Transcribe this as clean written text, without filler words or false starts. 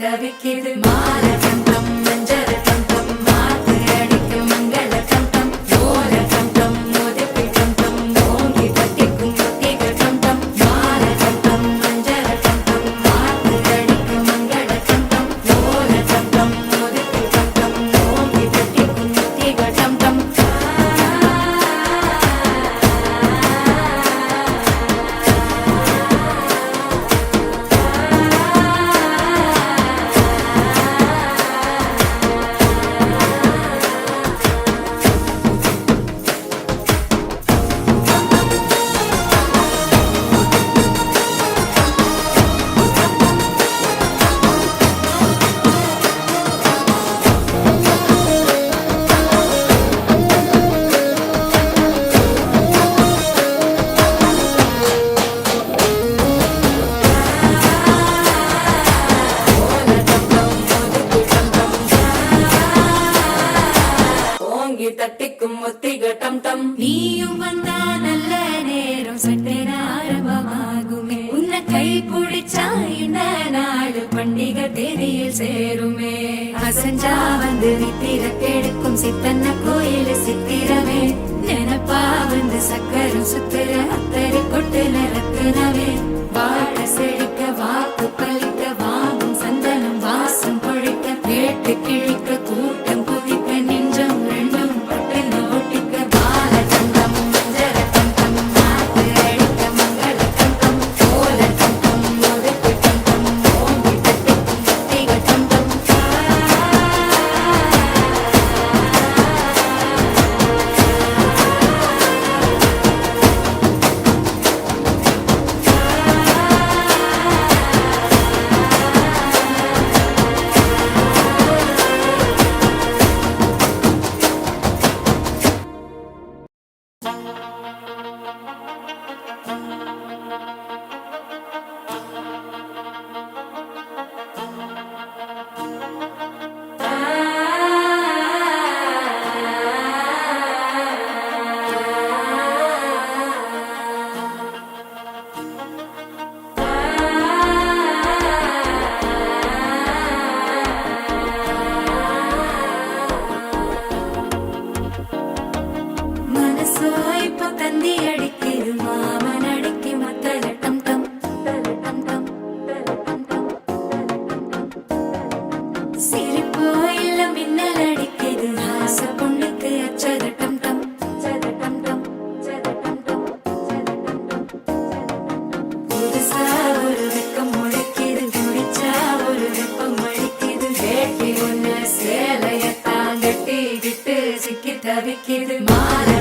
தவிக்குது மாலை கண்டம் மஞ்சள் கண்டம் மாத்து அடிக்க மங்கள கண்டம் ஓர கண்டம் மோதிப்பி கண்டம் ஓங்கி தட்டிக்கும் ஒத்திகள் கண்டம் மாலை கண்டம் மஞ்சள் கண்டம் மாத்து அடிக்க மங்கள கண்டம் ஓர கண்டம் மோதிப்பி கண்டம் ஓங்கி தட்டிக்கும் ஒத்திகள் கண்டம் தட்டிக்கும் ஒத்திகள் டம் டம் நீயும் வந்தா நல்ல நேரம் சட்டென ஆரம்பமாகுமே உன்னை கை பிடிச்சா இந்த நாடு பண்டிகை தேதியில் சேருமே அசஞ்சா வந்து நித்திர கெடுக்கும் சித்தன்ன கோயில் சித்திரமே நினப்பா வந்து சக்கரம் சுத்துற அத்தரை கொட்டுல ரத்தினவே வாழ செழிக்க வாக்கு பலிக்க வாங்கும் சந்தனம் வாசம் பொழிக்க கேட்டு கிழிக்க கூட்டம் குதிக்க நெஞ்சம் ரெண்டும் பட்டுன்னு ஒட்டிக்க பால கண்டம் மஞ்சள் கண்டம் மாத்து அடிக்க மங்கள கண்டம் ஓல கண்டம் ஒதுக்கு கண்டம் ஓங்கி தட்டிக்கும் ஒத்திகள் கண்டம் மனசோ இப்ப தந்தி அடிக்குது மாமன் அடிக்கு மத்தல டம் டம் டம் டம் சிரிப்போ இல்ல மின்னல் அடிக்குது ஆச பொண்ணுக்கு அச்சத டம் டம் டம் டம் புதுசா ஒரு வெக்கம் முளைக்குது குடிச்சா ஒரு வெப்பம் அடிக்குது வேட்டி ஒண்ணு சேலையத்தான் கட்டி விட்டு சிக்கி தவிக்குது மாலை